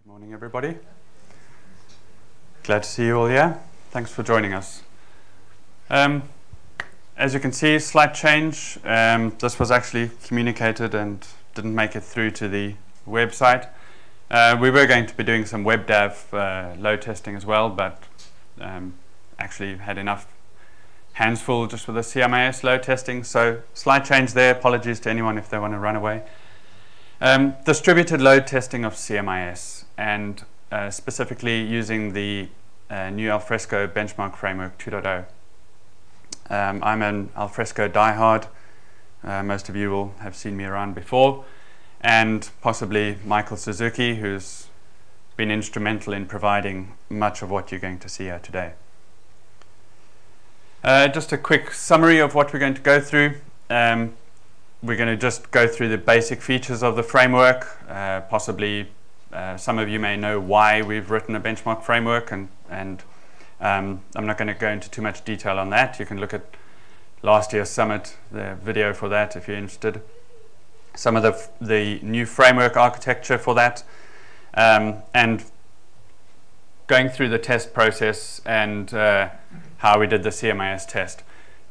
Good morning, everybody. Glad to see you all here. Thanks for joining us. As you can see, slight change. This was actually communicated and didn't make it through to the website. We were going to be doing some web dev load testing as well, but actually had enough hands full just with the CMIS load testing. So slight change there. Apologies to anyone if they want to run away. Distributed load testing of CMIS, and specifically using the new Alfresco Benchmark Framework 2.0. I'm an Alfresco diehard. Most of you will have seen me around before, and possibly Michael Suzuki, who's been instrumental in providing much of what you're going to see here today. Just a quick summary of what we're going to go through. We're going to just go through the basic features of the framework. Possibly some of you may know why we've written a benchmark framework, and I'm not going to go into too much detail on that. You can look at last year's summit, the video for that if you're interested. Some of the new framework architecture for that, and going through the test process and how we did the CMIS test.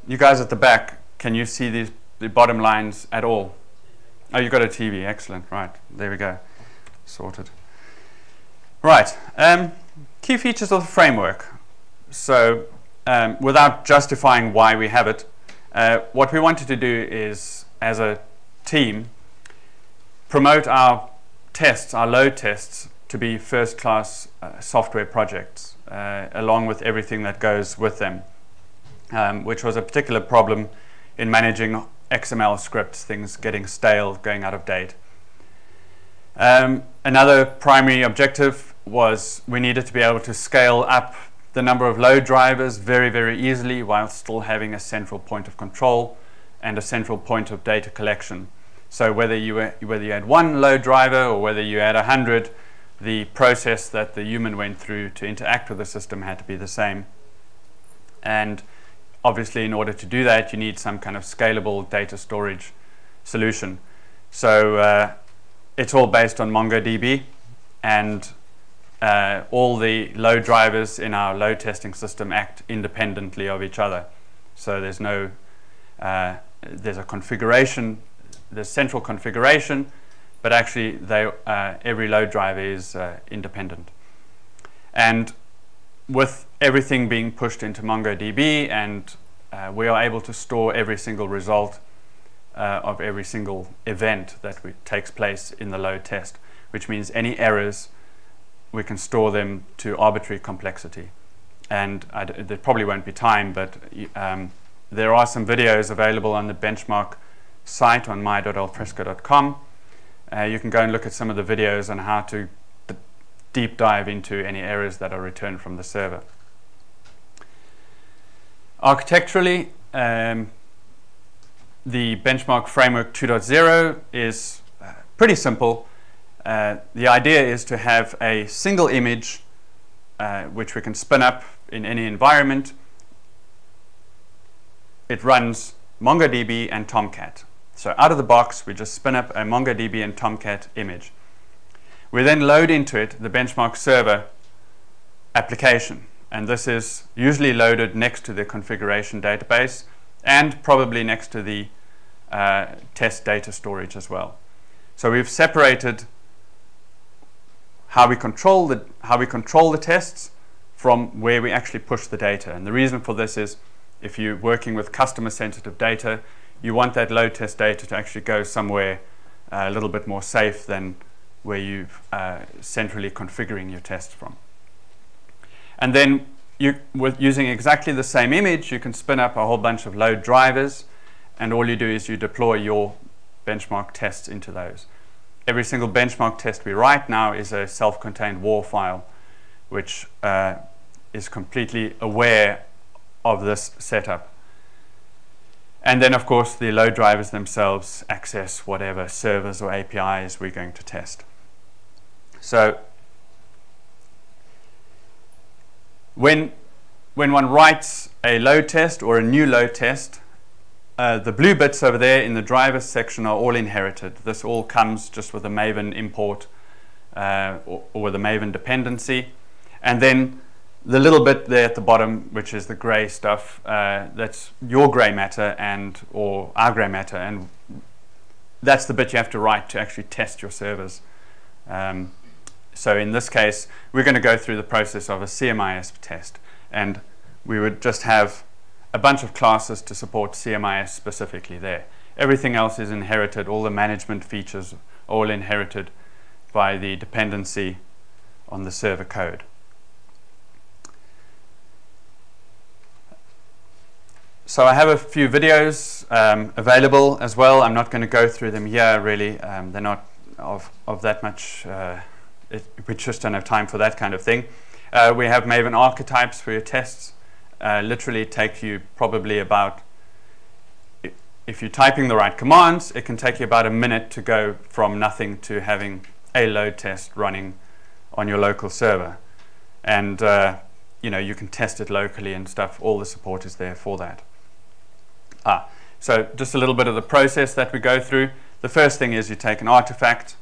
You guys at the back, can you see the bottom lines at all? Oh, you've got a TV. Excellent. Right, there we go. Sorted. Right, key features of the framework. So without justifying why we have it, what we wanted to do is, as a team, promote our tests, our load tests, to be first-class software projects, along with everything that goes with them, which was a particular problem in managing XML scripts, things getting stale, going out of date. Another primary objective was we needed to be able to scale up the number of load drivers very, very easily while still having a central point of control and a central point of data collection. So whether you had one load driver or whether you had 100, the process that the human went through to interact with the system had to be the same. And obviously, in order to do that, you need some kind of scalable data storage solution. So it's all based on MongoDB, and all the load drivers in our load testing system act independently of each other. So there's no, there's a configuration, there's central configuration, but actually every load driver is independent. And with everything being pushed into MongoDB, and we are able to store every single result of every single event that takes place in the load test, which means any errors, we can store them to arbitrary complexity. And there probably won't be time, but there are some videos available on the benchmark site on my.alfresco.com. You can go and look at some of the videos on how to deep dive into any errors that are returned from the server. Architecturally, the Benchmark Framework 2.0 is pretty simple. The idea is to have a single image which we can spin up in any environment. It runs MongoDB and Tomcat. So out of the box, we just spin up a MongoDB and Tomcat image. We then load into it the benchmark server application, and this is usually loaded next to the configuration database and probably next to the test data storage as well. So we've separated how we control the tests from where we actually push the data. And the reason for this is, if you're working with customer sensitive data, you want that load test data to actually go somewhere a little bit more safe than where you're centrally configuring your tests from. And then with using exactly the same image, you can spin up a whole bunch of load drivers, and all you do is you deploy your benchmark tests into those. Every single benchmark test we write now is a self-contained WAR file, which is completely aware of this setup. And then, of course, the load drivers themselves access whatever servers or APIs we're going to test. So when one writes a load test or a new load test, the blue bits over there in the drivers section are all inherited. This all comes just with a Maven import or the Maven dependency. And then the little bit there at the bottom, which is the gray stuff, that's your gray matter or our gray matter, and that's the bit you have to write to actually test your servers. So in this case, we're going to go through the process of a CMIS test, and we would just have a bunch of classes to support CMIS specifically there. Everything else is inherited, all the management features are all inherited by the dependency on the server code. So I have a few videos available as well. I'm not going to go through them here really. They're not of that much, we just don't have time for that kind of thing. We have Maven archetypes for your tests. Literally take you probably about, if you're typing the right commands, it can take you about a minute to go from nothing to having a load test running on your local server. And you can test it locally and stuff. All the support is there for that. So just a little bit of the process that we go through. The first thing is you take an artifact,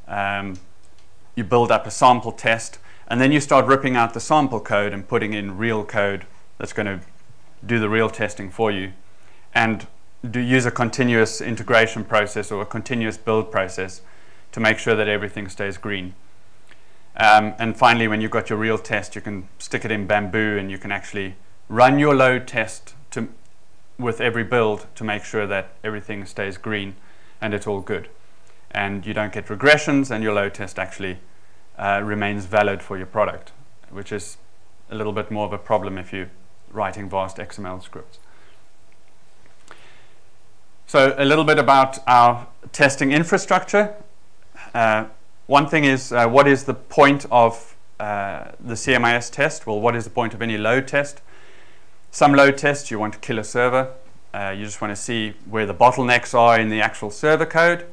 you build up a sample test, and then you start ripping out the sample code and putting in real code that's going to do the real testing for you, and use a continuous integration process or a continuous build process to make sure that everything stays green. And finally, when you've got your real test, you can stick it in Bamboo and you can actually run your load test with every build to make sure that everything stays green and it's all good. And you don't get regressions, and your load test actually remains valid for your product, which is a little bit more of a problem if you're writing vast XML scripts. So a little bit about our testing infrastructure. One thing is, what is the point of the CMIS test? Well, what is the point of any load test? Some load tests, you want to kill a server. You just want to see where the bottlenecks are in the actual server code.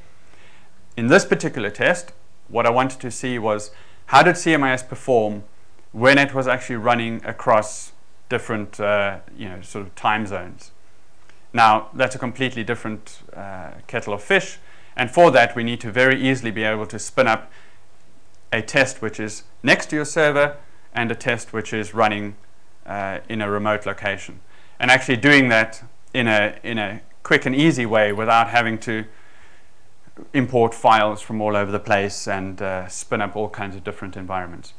In this particular test, what I wanted to see was, how did CMIS perform when it was actually running across different sort of time zones? Now, that's a completely different kettle of fish, and for that we need to very easily be able to spin up a test which is next to your server and a test which is running in a remote location, and actually doing that in a quick and easy way without having to import files from all over the place and spin up all kinds of different environments.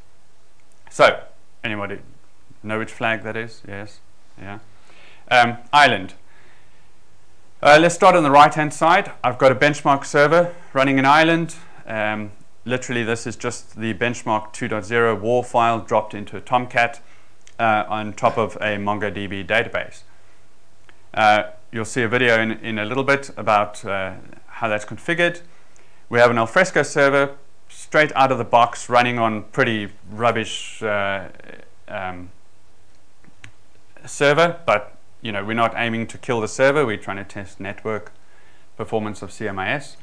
So, anybody know which flag that is? Yes? Yeah. Island. Let's start on the right hand side. I've got a benchmark server running in Ireland. Literally this is just the benchmark 2.0 WAR file dropped into a Tomcat on top of a MongoDB database. You'll see a video in a little bit about how that's configured. We have an Alfresco server straight out of the box running on pretty rubbish server, but we're not aiming to kill the server. We're trying to test network performance of CMIS.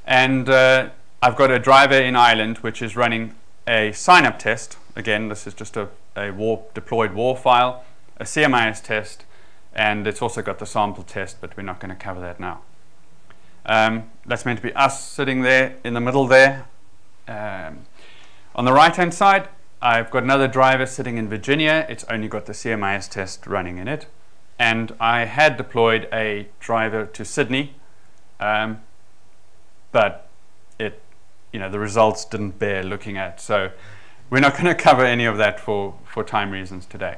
And I've got a driver in Ireland which is running a sign-up test. Again, this is just a deployed WAR file, a CMIS test, and it's also got the sample test, but we're not going to cover that now. That's meant to be us sitting there in the middle there. On the right-hand side, I've got another driver sitting in Virginia. It's only got the CMIS test running in it. And I had deployed a driver to Sydney, but the results didn't bear looking at. So we're not going to cover any of that for time reasons today.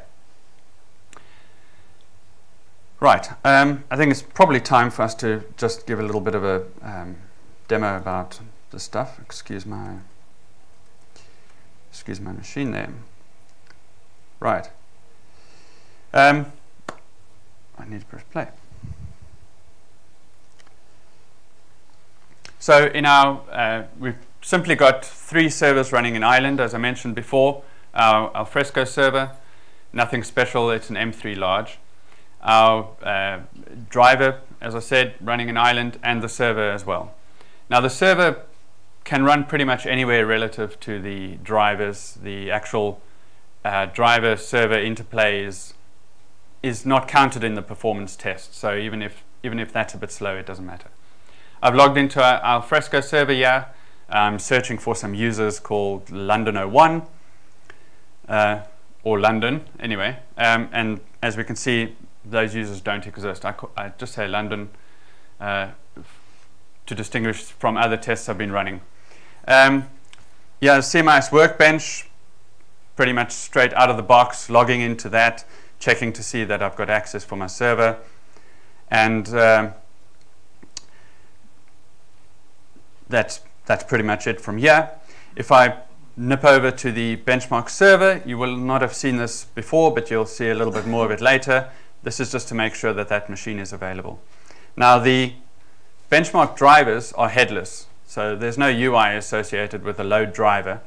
Right, I think it's probably time for us to just give a little bit of a demo about the stuff. Excuse my machine there. Right. I need to press play. So in our, we've simply got 3 servers running in Ireland, as I mentioned before. Our Alfresco server, nothing special, it's an M3 large. Our driver, as I said, running in Ireland, and the server as well. Now the server can run pretty much anywhere relative to the drivers. The actual driver server interplay is not counted in the performance test. So even if that's a bit slow, it doesn't matter. I've logged into our Alfresco server here. I'm searching for some users called London 01, or London anyway, and as we can see, those users don't exist. I just say London to distinguish from other tests I've been running. Yeah, CMIS Workbench, pretty much straight out of the box, logging into that, checking to see that I've got access for my server, and that's pretty much it from here. If I nip over to the benchmark server, you will not have seen this before, but you'll see a little bit more of it later. This is just to make sure that that machine is available. Now, the benchmark drivers are headless, so there's no UI associated with the load driver,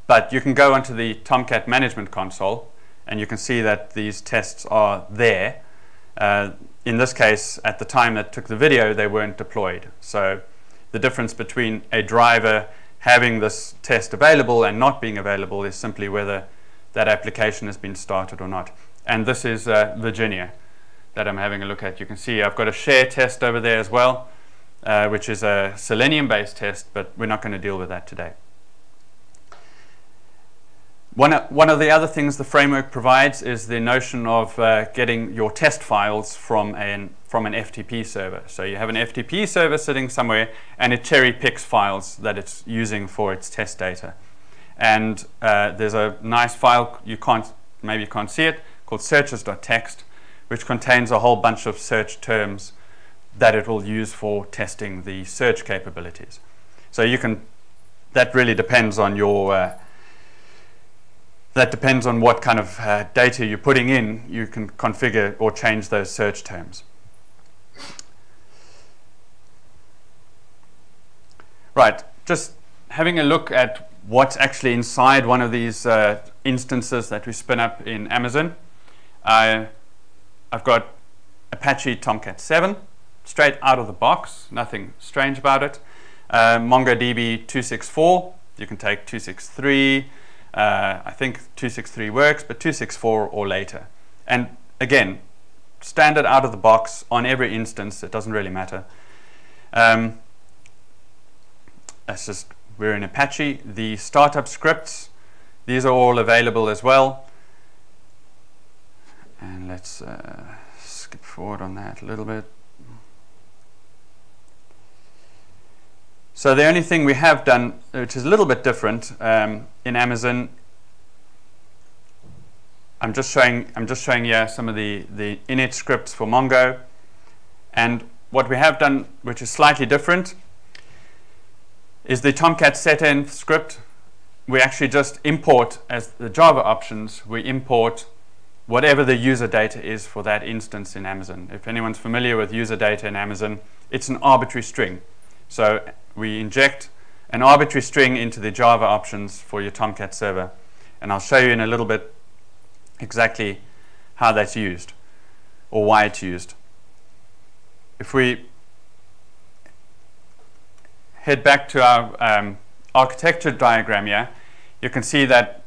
but you can go onto the Tomcat management console and you can see that these tests are there. In this case, at the time that took the video, they weren't deployed. So the difference between a driver having this test available and not being available is simply whether that application has been started or not. And this is Virginia that I'm having a look at. You can see I've got a share test over there as well, which is a Selenium-based test, but we're not going to deal with that today. One of the other things the framework provides is the notion of getting your test files from an FTP server. So you have an FTP server sitting somewhere and it cherry picks files that it's using for its test data. And there's a nice file, maybe you can't see it, called searches.txt, which contains a whole bunch of search terms that it will use for testing the search capabilities. So that really depends on your that depends on what kind of data you're putting in. You can configure or change those search terms. Right, just having a look at what's actually inside one of these instances that we spin up in Amazon. I've got Apache Tomcat 7, straight out of the box, nothing strange about it. MongoDB 264, you can take 263, I think 263 works, but 264 or later. And again, standard out of the box on every instance, it doesn't really matter. That's just, we're in Apache. The startup scripts, these are all available as well. And let's skip forward on that a little bit. So the only thing we have done, which is a little bit different in Amazon, I'm just showing here some of the init scripts for Mongo. And what we have done, which is slightly different, is the Tomcat setenv script. We actually just import, as the Java options, we import whatever the user data is for that instance in Amazon. If anyone's familiar with user data in Amazon, it's an arbitrary string. So we inject an arbitrary string into the Java options for your Tomcat server. And I'll show you in a little bit exactly how that's used or why it's used. If we head back to our architecture diagram here, you can see that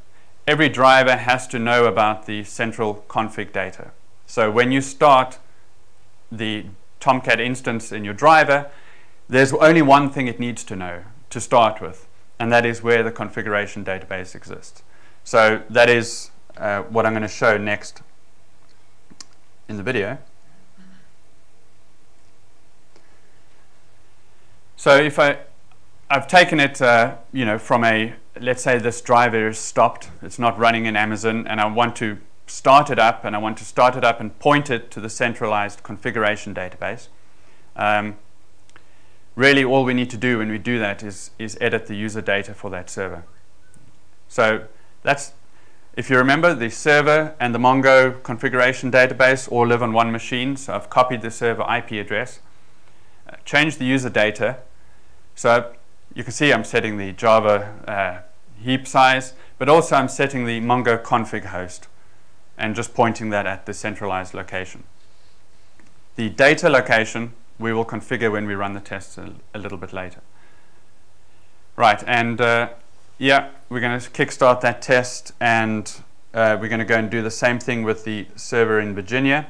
every driver has to know about the central config data. So when you start the Tomcat instance in your driver, there's only one thing it needs to know to start with, and that is where the configuration database exists. So that is what I'm going to show next in the video. So if I've taken it, from let's say this driver is stopped, it's not running in Amazon, and I want to start it up, and point it to the centralized configuration database. Really, all we need to do when we do that is edit the user data for that server. So that's, if you remember, the server and the Mongo configuration database all live on one machine. So I've copied the server IP address, changed the user data. So you can see I'm setting the Java heap size, but also I'm setting the Mongo config host and just pointing that at the centralized location. The data location we will configure when we run the tests a little bit later. Right, and yeah, we're going to kickstart that test, and we're going to go and do the same thing with the server in Virginia.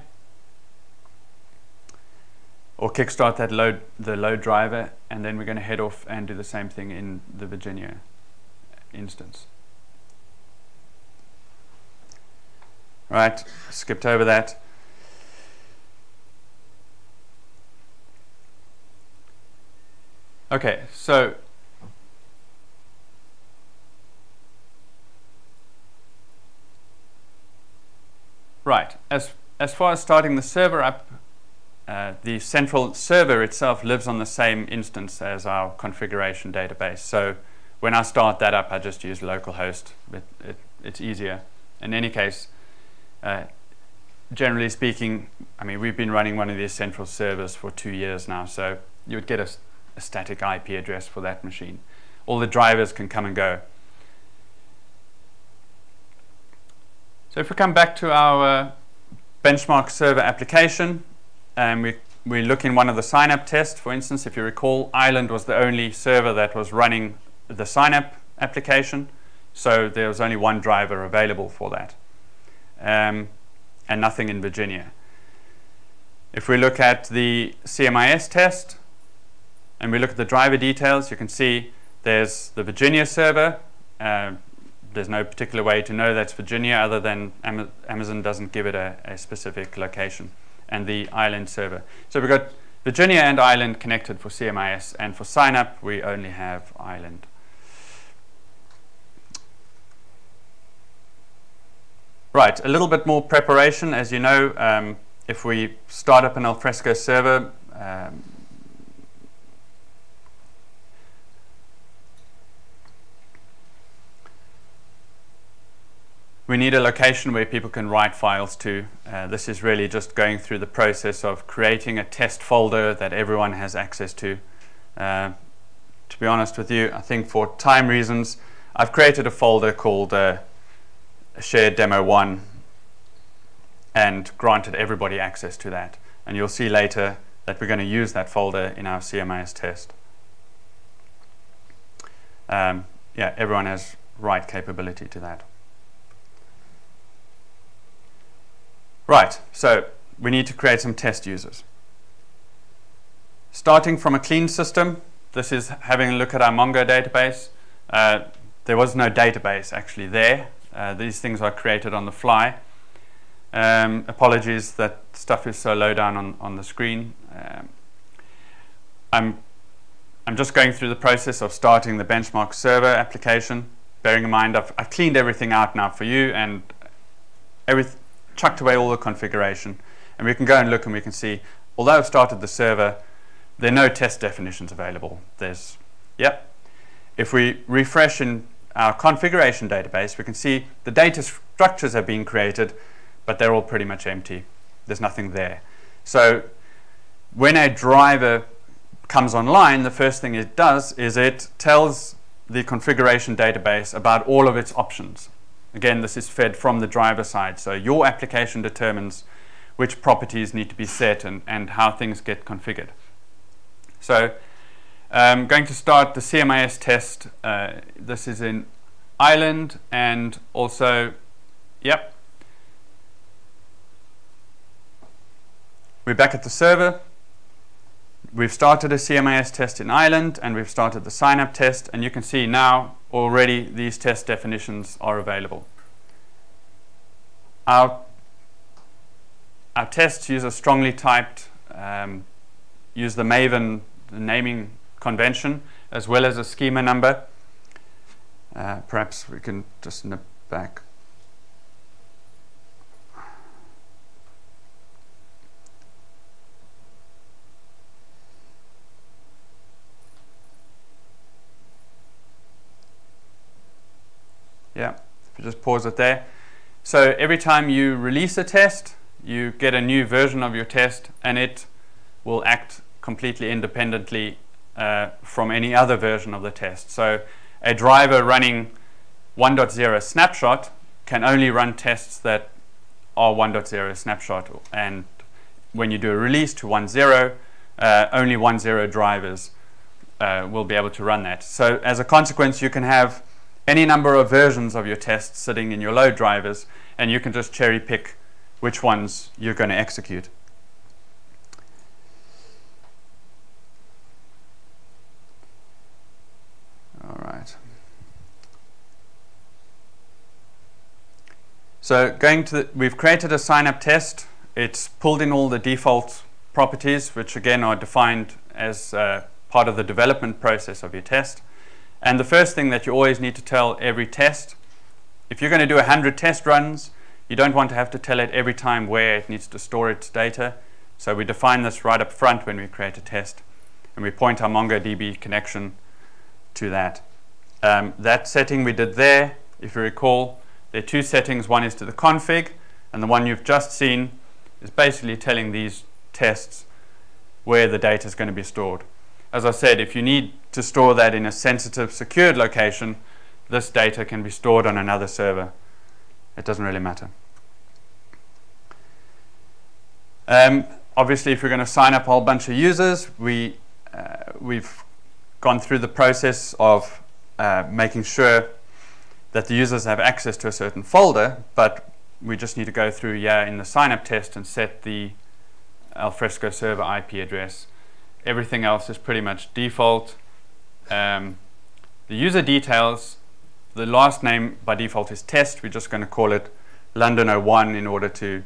or kickstart the load driver, and then we're going to head off and do the same thing in the Virginia instance. Right, skipped over that. Okay, so right, as far as starting the server up, the central server itself lives on the same instance as our configuration database. So when I start that up, I just use localhost. It's easier. In any case, generally speaking, I mean, we've been running one of these central servers for 2 years now, so you would get a static IP address for that machine. All the drivers can come and go. So if we come back to our benchmark server application, and we look in one of the sign-up tests, for instance, if you recall, Ireland was the only server that was running the sign-up application, so there was only one driver available for that, and nothing in Virginia. If we look at the CMIS test, and we look at the driver details, you can see there's the Virginia server. There's no particular way to know that's Virginia other than Amazon doesn't give it a specific location, and the Ireland server. So we've got Virginia and Ireland connected for CMIS, and for sign-up we only have Ireland. Right, a little bit more preparation. As you know, if we start up an Alfresco server, we need a location where people can write files to. This is really just going through the process of creating a test folder that everyone has access to. To be honest with you, I think for time reasons, I've created a folder called Shared Demo 1 and granted everybody access to that. And you'll see later that we're going to use that folder in our CMIS test. Yeah, everyone has write capability to that. Right, so we need to create some test users. Starting from a clean system, this is having a look at our Mongo database. There was no database actually there. These things are created on the fly. Apologies that stuff is so low down on the screen. I'm just going through the process of starting the benchmark server application. Bearing in mind I've cleaned everything out now for you, and chucked away all the configuration, and we can go and look and we can see, although I've started the server, there are no test definitions available. If we refresh in our configuration database, we can see the data structures have been created, but they're all pretty much empty. There's nothing there. So when a driver comes online, the first thing it does is it tells the configuration database about all of its options. Again, this is fed from the driver side, so your application determines which properties need to be set and how things get configured. So I'm going to start the CMIS test. This is in Ireland, and also, we're back at the server. We've started a CMIS test in Ireland, and we've started the sign-up test, and you can see now already these test definitions are available. Our tests use a strongly typed, use the Maven naming convention, as well as a schema number. Perhaps we can just nip back. Yeah, if you just pause it there. So every time you release a test, you get a new version of your test, and it will act completely independently from any other version of the test. So a driver running 1.0 snapshot can only run tests that are 1.0 snapshot, and when you do a release to 1.0, only 1.0 drivers will be able to run that. So as a consequence, you can have any number of versions of your tests sitting in your load drivers, and you can just cherry pick which ones you're going to execute. So we've created a sign-up test. It's pulled in all the default properties, which again are defined as part of the development process of your test. And the first thing that you always need to tell every test, if you're going to do 100 test runs, you don't want to have to tell it every time where it needs to store its data. So we define this right up front when we create a test, and we point our MongoDB connection to that. That setting we did there, if you recall, there are two settings. One is to the config, and the one you've just seen is basically telling these tests where the data is going to be stored. As I said, if you need to store that in a sensitive, secured location, this data can be stored on another server. It doesn't really matter. Obviously, if you're going to sign up a whole bunch of users, we've gone through the process of making sure that the users have access to a certain folder, but we just need to go through here in the sign-up test and set the Alfresco server IP address. Everything else is pretty much default. The user details, the last name by default is test. We're just going to call it London 01 in order to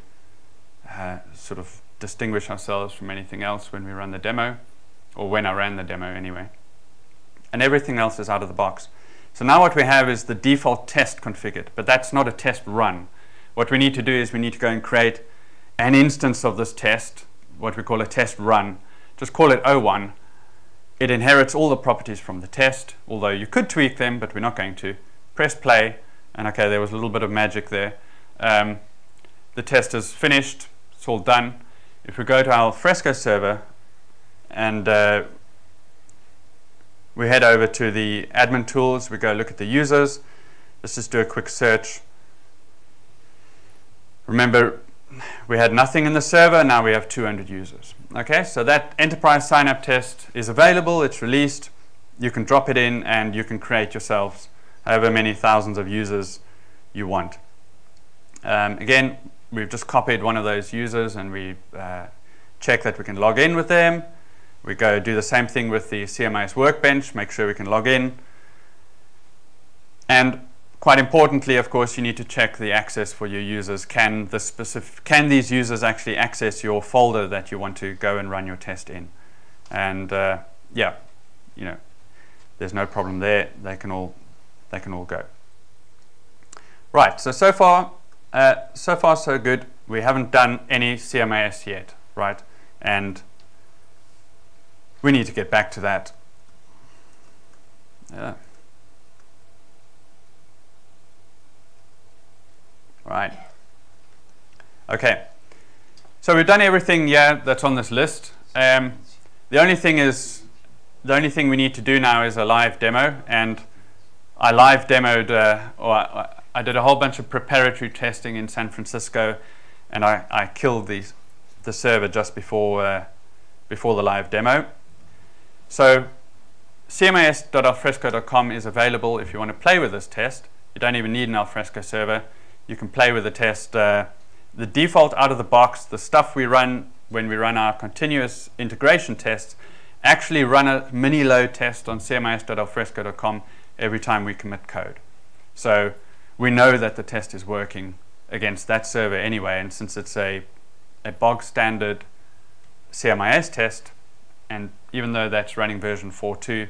sort of distinguish ourselves from anything else when we run the demo, or when I ran the demo anyway. And everything else is out of the box. So now what we have is the default test configured, but that's not a test run. What we need to do is we need to go and create an instance of this test, what we call a test run. Just call it 01. It inherits all the properties from the test, although you could tweak them, but we're not going to. Press play, and okay, there was a little bit of magic there. The test is finished, it's all done. If we go to our Alfresco server and we head over to the admin tools, we go look at the users. Let's just do a quick search. Remember, we had nothing in the server, now we have 200 users. Okay, so that enterprise sign-up test is available, it's released. You can drop it in and you can create yourselves however many thousands of users you want. Again, we've just copied one of those users and we check that we can log in with them. We go do the same thing with the CMIS workbench, make sure we can log in. And quite importantly, of course, you need to check the access for your users. Can these users actually access your folder that you want to go and run your test in? And yeah, you know, there's no problem there. They can all go. Right. So far so good. We haven't done any CMIS yet, right? And we need to get back to that. Yeah. Right. Okay. So we've done everything that's on this list. The only thing we need to do now is a live demo, and I live demoed, I did a whole bunch of preparatory testing in San Francisco, and I killed the server just before the live demo. So CMIS.alfresco.com is available if you want to play with this test. You don't even need an Alfresco server. You can play with the test. The default out of the box, the stuff we run when we run our continuous integration tests, actually run a mini load test on CMIS.alfresco.com every time we commit code. So we know that the test is working against that server anyway, and since it's a bog standard CMIS test, and even though that's running version 4.2,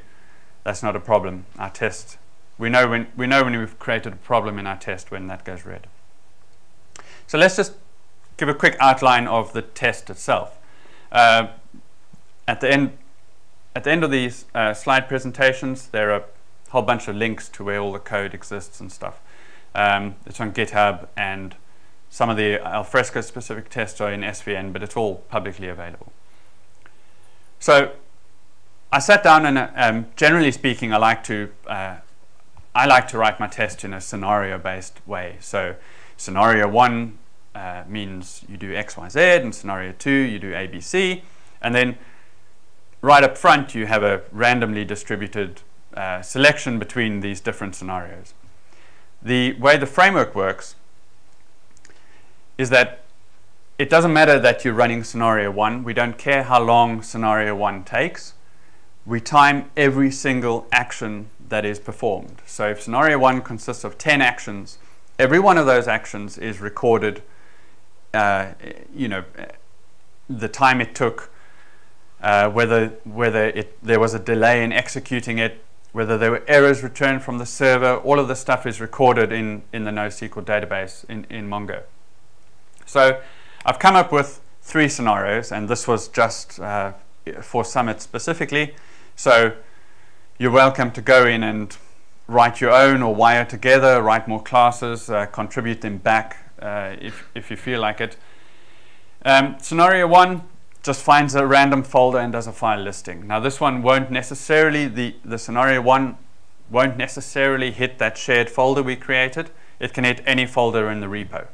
that's not a problem. Our test, we know when we've created a problem in our test when that goes red. So let's just give a quick outline of the test itself. At the end of these slide presentations, there are a whole bunch of links to where all the code exists and stuff. It's on GitHub, and some of the Alfresco specific tests are in SVN, but it's all publicly available. So I sat down and generally speaking, I like to write my test in a scenario-based way. So scenario 1 means you do X, Y, Z, and scenario 2 you do A, B, C, and then right up front you have a randomly distributed selection between these different scenarios. The way the framework works is that it doesn't matter that you're running scenario 1. We don't care how long scenario 1 takes. We time every single action that is performed. So if scenario 1 consists of 10 actions, every one of those actions is recorded, you know, the time it took, whether there was a delay in executing it, whether there were errors returned from the server. All of this stuff is recorded in the NoSQL database in Mongo. So I've come up with 3 scenarios, and this was just for Summit specifically. So you're welcome to go in and write your own or wire together, write more classes, contribute them back if you feel like it. Scenario 1 just finds a random folder and does a file listing. Now this one won't necessarily, the scenario 1 won't necessarily hit that shared folder we created. It can hit any folder in the repo.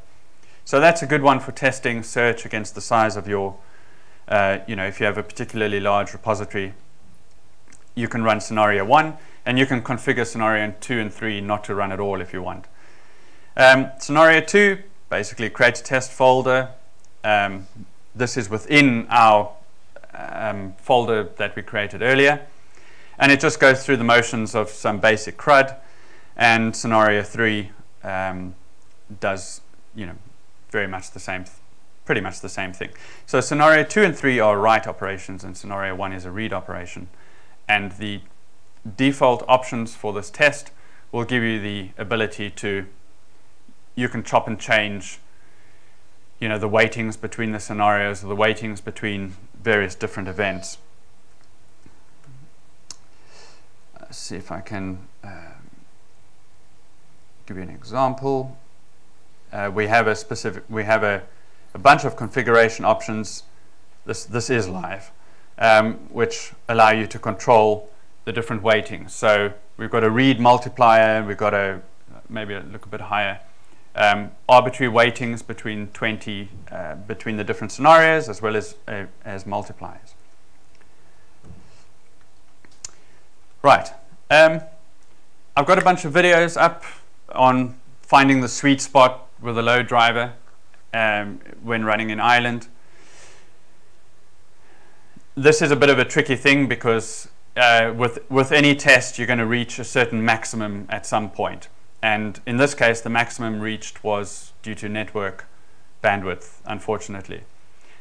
So that's a good one for testing search against the size of your, you know, if you have a particularly large repository, you can run scenario 1, and you can configure scenario 2 and 3 not to run at all if you want. Scenario 2, basically create a test folder. This is within our folder that we created earlier, and it just goes through the motions of some basic CRUD. And scenario 3 does, you know, very much the same, pretty much the same thing. So scenario 2 and 3 are write operations, and scenario 1 is a read operation. And the default options for this test will give you the ability to, you can chop and change, you know, the weightings between the scenarios, or the weightings between various different events. Let's see if I can give you an example. We have a bunch of configuration options. This is live, which allow you to control the different weightings. So we've got a read multiplier, we've got a, maybe a look a bit higher, arbitrary weightings between between the different scenarios, as well as multipliers. Right, I've got a bunch of videos up on finding the sweet spot with a load driver when running in Ireland. This is a bit of a tricky thing because with any test you're going to reach a certain maximum at some point. And in this case, the maximum reached was due to network bandwidth, unfortunately.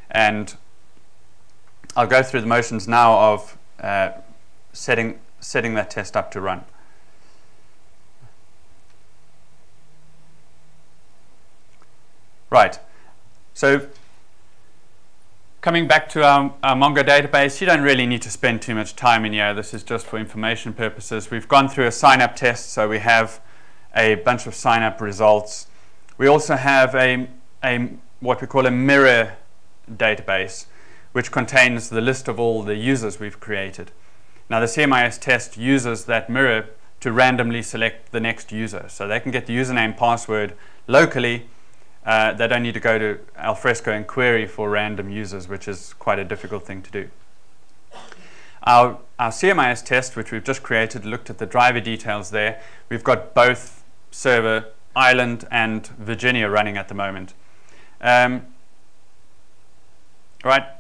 And I'll go through the motions now of setting that test up to run. Right. So coming back to our Mongo database, you don't really need to spend too much time in here. This is just for information purposes. We've gone through a sign-up test, so we have a bunch of sign-up results. We also have what we call a mirror database, which contains the list of all the users we've created. Now the CMIS test uses that mirror to randomly select the next user. So they can get the username, password locally. They don't need to go to Alfresco and query for random users, which is quite a difficult thing to do. Our CMIS test, which we've just created, looked at the driver details there. We've got both server Ireland and Virginia running at the moment. Right,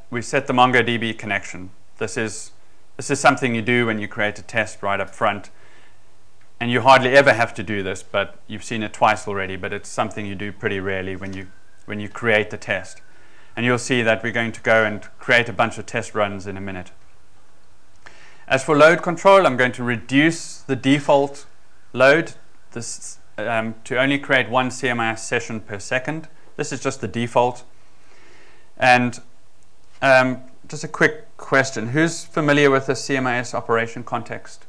we set the MongoDB connection. This is something you do when you create a test right up front. And you hardly ever have to do this, but you've seen it twice already, but it's something you do pretty rarely when you create the test. And you'll see that we're going to go and create a bunch of test runs in a minute. As for load control, I'm going to reduce the default load to only create 1 CMIS session per second. This is just the default. And just a quick question. Who's familiar with the CMIS operation context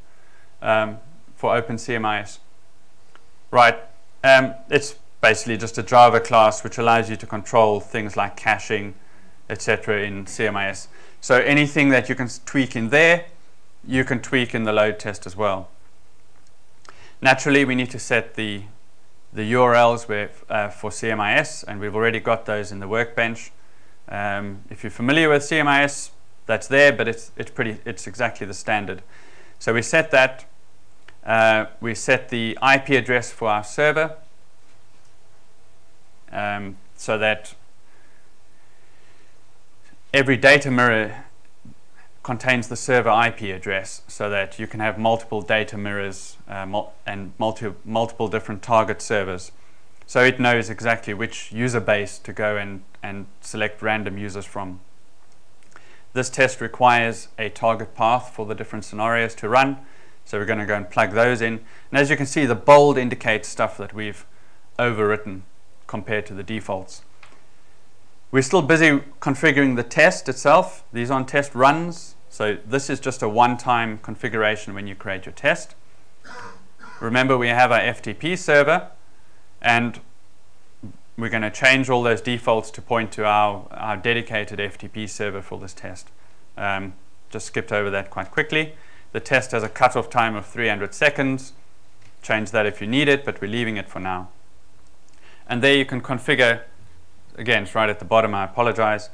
for OpenCMIS? Right. It's basically just a Java class which allows you to control things like caching, etc. in CMIS. So anything that you can tweak in there, you can tweak in the load test as well. Naturally, we need to set the URLs for CMIS, and we've already got those in the workbench. If you're familiar with CMIS, that's there, but it's exactly the standard. So we set that. We set the IP address for our server, so that every data mirror contains the server IP address, so that you can have multiple data mirrors and multiple different target servers so it knows exactly which user base to go and select random users from. This test requires a target path for the different scenarios to run, so we're going to go and plug those in. And as you can see, the bold indicates stuff that we've overwritten compared to the defaults. We're still busy configuring the test itself. These aren't test runs, so this is just a one-time configuration when you create your test. Remember, we have our FTP server, and we're going to change all those defaults to point to our dedicated FTP server for this test. Just skipped over that quite quickly. The test has a cutoff time of 300 seconds. Change that if you need it, but we're leaving it for now. And there you can configure, again, it's right at the bottom, I apologize.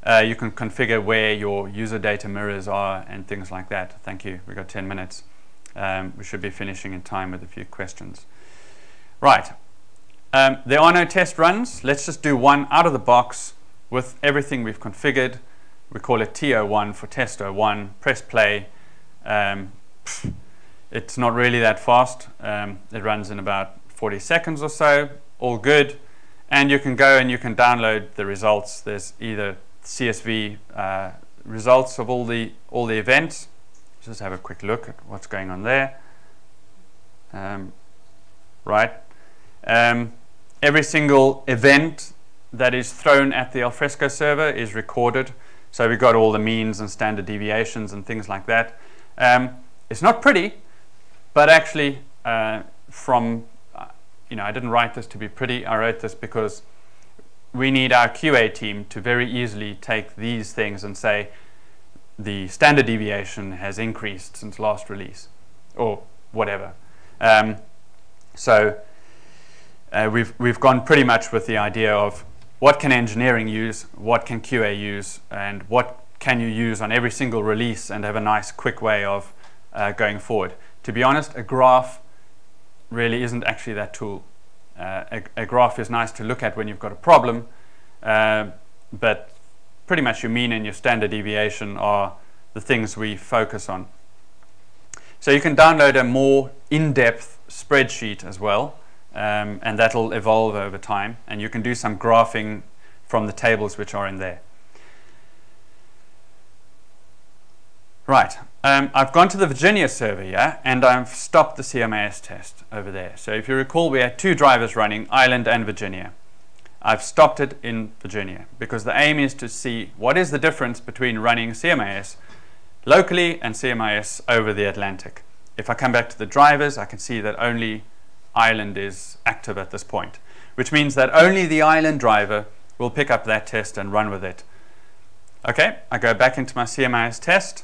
You can configure where your user data mirrors are and things like that. Thank you, we've got 10 minutes. We should be finishing in time with a few questions. Right. There are no test runs. Let's just do one out of the box with everything we've configured. We call it T01 for test 01. Press play. It's not really that fast. It runs in about 40 seconds or so. All good. And you can go and you can download the results. There's either CSV results of all the events. Let's just have a quick look at what's going on there. Right. Every single event that is thrown at the Alfresco server is recorded. So we've got all the means and standard deviations and things like that. It's not pretty, but actually I didn't write this to be pretty. I wrote this because we need our QA team to very easily take these things and say the standard deviation has increased since last release or whatever. We've gone pretty much with the idea of what can engineering use, what can QA use, and what can you use on every single release and have a nice quick way of going forward. To be honest, a graph really isn't actually that tool. A graph is nice to look at when you've got a problem, but pretty much your mean and your standard deviation are the things we focus on. So you can download a more in-depth spreadsheet as well. And that'll evolve over time, and you can do some graphing from the tables which are in there. Right, I've gone to the Virginia server here, and I've stopped the CMIS test over there. So if you recall, we had two drivers running, Ireland and Virginia. I've stopped it in Virginia because the aim is to see what is the difference between running CMIS locally and CMIS over the Atlantic. If I come back to the drivers, I can see that only Ireland is active at this point, which means that only the Ireland driver will pick up that test and run with it. Okay, I go back into my CMIS test,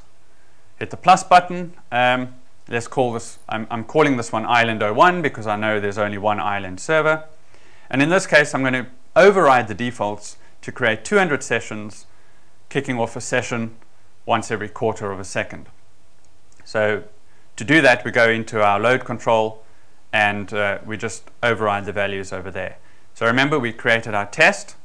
hit the plus button. Let's call this, I'm calling this one Ireland 01 because I know there's only one Ireland server. And in this case, I'm going to override the defaults to create 200 sessions, kicking off a session once every quarter of a second. So to do that, we go into our load control, and we just override the values over there. So remember, we created our test,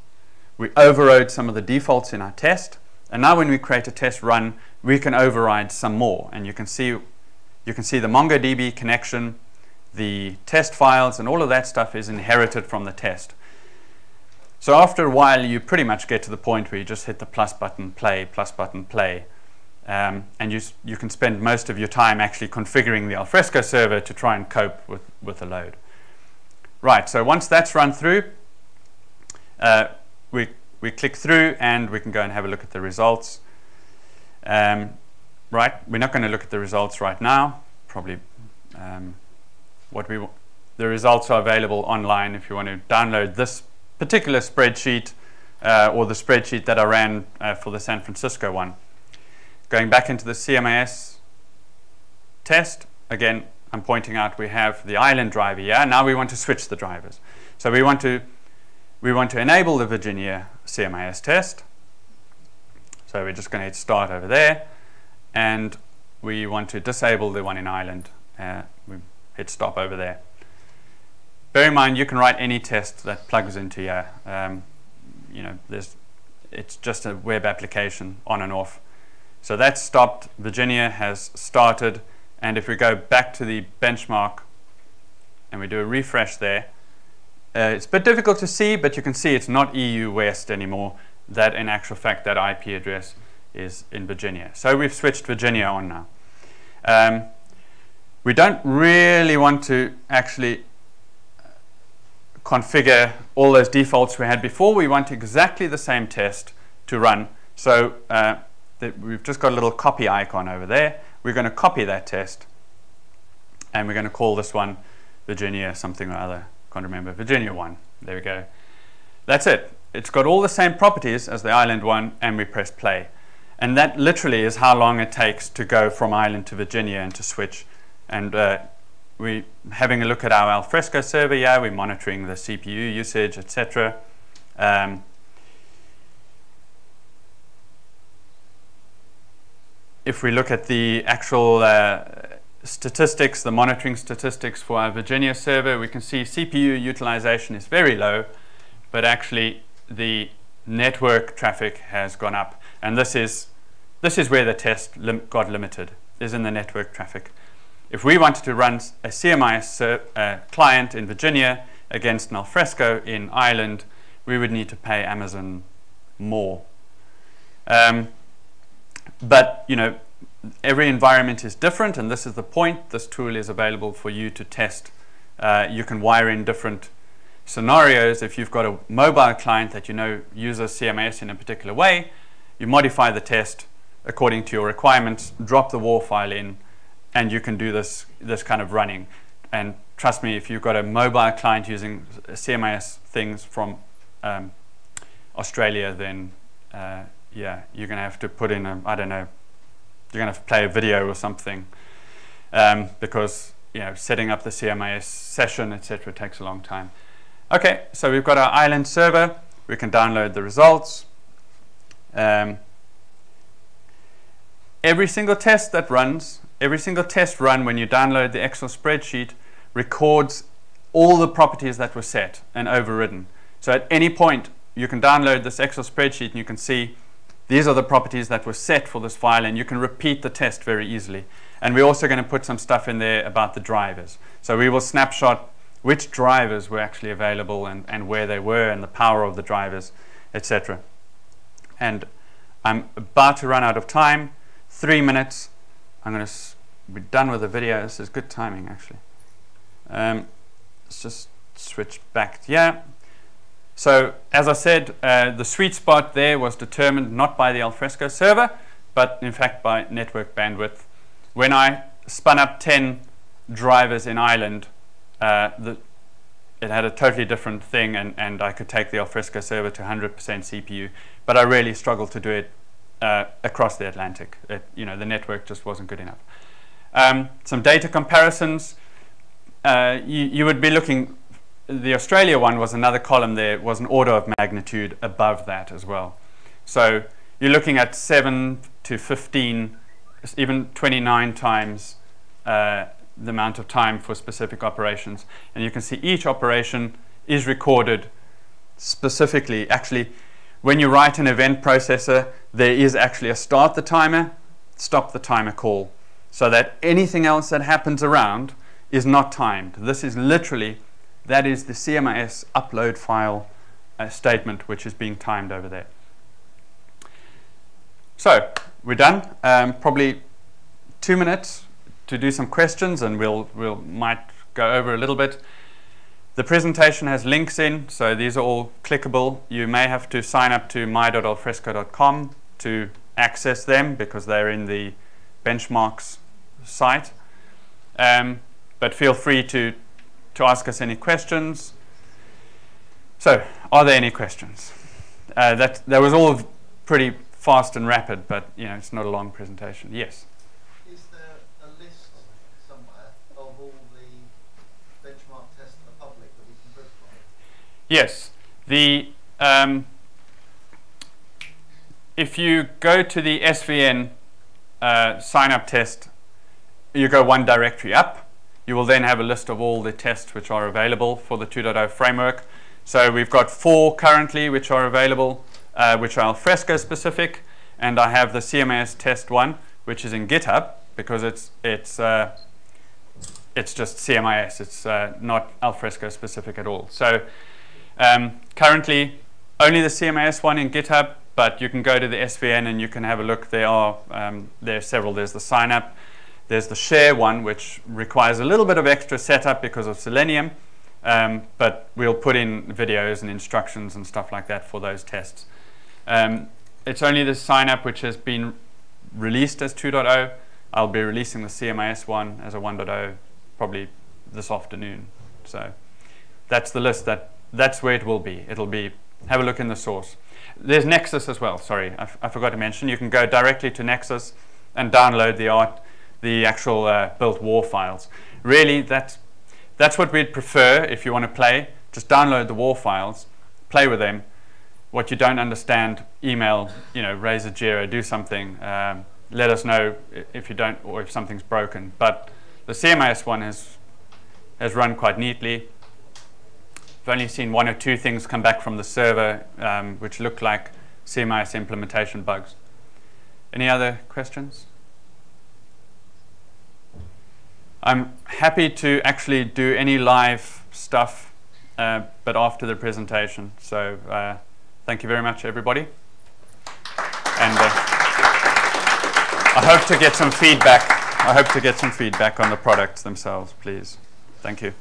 we overrode some of the defaults in our test, and now when we create a test run, we can override some more. And you can see the MongoDB connection, the test files, and all of that stuff is inherited from the test. So after a while, you pretty much get to the point where you just hit the plus button, play, plus button, play. And you can spend most of your time actually configuring the Alfresco server to try and cope with the load. Right, so once that's run through, we click through and we can go and have a look at the results. Right, we're not going to look at the results right now. Probably the results are available online if you want to download this particular spreadsheet or the spreadsheet that I ran for the San Francisco one. Going back into the CMIS test, again, I'm pointing out we have the Ireland driver here. Now we want to switch the drivers. So we want to enable the Virginia CMIS test. So we're just going to hit start over there, and we want to disable the one in Ireland. We hit stop over there. Bear in mind, you can write any test that plugs into here. It's just a web application on and off. So that's stopped. Virginia has started, and if we go back to the benchmark and we do a refresh there, it's a bit difficult to see, but you can see it's not EU West anymore. That in actual fact, that IP address is in Virginia. So we've switched Virginia on now. We don't really want to actually configure all those defaults we had before. We want exactly the same test to run. So we've just got a little copy icon over there. We're going to copy that test, and we're going to call this one Virginia something or other. Can't remember. Virginia 1. There we go. That's it. It's got all the same properties as the Island one, and we press play. And that literally is how long it takes to go from Island to Virginia and to switch. And we're having a look at our Alfresco server. Yeah, we're monitoring the CPU usage, etc. If we look at the actual statistics, the monitoring statistics for our Virginia server, we can see CPU utilization is very low, but actually the network traffic has gone up. And this is where the test got limited, is in the network traffic. If we wanted to run a CMIS client in Virginia against an Alfresco in Ireland, we would need to pay Amazon more. But you know, every environment is different, and this is the point. This tool is available for you to test. You can wire in different scenarios. If you've got a mobile client that you know uses CMIS in a particular way, you modify the test according to your requirements, drop the WAR file in, and you can do this kind of running. And trust me, if you've got a mobile client using CMIS things from Australia, then yeah, you're going to have to put in a, I don't know, you're going to have to play a video or something, because you know, setting up the CMIS session, etc., takes a long time. Okay, so we've got our Island server. We can download the results. Every single test that runs, every single test run when you download the Excel spreadsheet records all the properties that were set and overridden. So at any point, you can download this Excel spreadsheet and you can see these are the properties that were set for this file, and you can repeat the test very easily. And we're also going to put some stuff in there about the drivers. So we will snapshot which drivers were actually available and where they were and the power of the drivers, etc. And I'm about to run out of time. 3 minutes. I'm going to be done with the video. This is good timing, actually. Let's just switch back. Yeah. So as I said, the sweet spot there was determined not by the Alfresco server, but in fact by network bandwidth. When I spun up 10 drivers in Ireland, it had a totally different thing, and I could take the Alfresco server to 100% CPU, but I really struggled to do it across the Atlantic. You know, the network just wasn't good enough. Some data comparisons. You would be looking. The Australia one was another column there, was an order of magnitude above that as well. So you're looking at 7 to 15, even 29 times the amount of time for specific operations. And you can see each operation is recorded specifically. Actually, when you write an event processor, there is actually a start the timer, stop the timer call, so that anything else that happens around is not timed. This is literally, that is the CMIS upload file statement, which is being timed over there. So we're done. Probably 2 minutes to do some questions, and we'll might go over a little bit. The presentation has links in, so these are all clickable. You may have to sign up to my.alfresco.com to access them, because they're in the benchmarks site. But feel free to ask us any questions. So, are there any questions? That was all pretty fast and rapid, but you know, it's not a long presentation. Yes? Is there a list somewhere of all the benchmark tests for the public that we can book from? Yes. If you go to the SVN sign-up test, you go one directory up. You will then have a list of all the tests which are available for the 2.0 framework. So we've got 4 currently which are available, which are Alfresco specific, and I have the CMIS test one, which is in GitHub, because it's it's just CMIS. It's not Alfresco specific at all. So currently, only the CMIS one in GitHub, but you can go to the SVN and you can have a look. There are several. There's the sign up. There's the share one, which requires a little bit of extra setup because of Selenium, but we'll put in videos and instructions and stuff like that for those tests. It's only the sign up which has been released as 2.0. I'll be releasing the CMIS one as a 1.0 probably this afternoon. So that's the list. That's where it will be. It'll be, have a look in the source. There's Nexus as well. Sorry, I forgot to mention. You can go directly to Nexus and download the actual built WAR files. Really, that's what we'd prefer if you want to play. Just download the WAR files, play with them. What you don't understand, email, raise a Jira, do something. Let us know if you don't, or if something's broken. But the CMIS one has run quite neatly. I've only seen 1 or 2 things come back from the server, which look like CMIS implementation bugs. Any other questions? I'm happy to actually do any live stuff, but after the presentation. So thank you very much, everybody. And I hope to get some feedback. I hope to get some feedback on the products themselves, please. Thank you.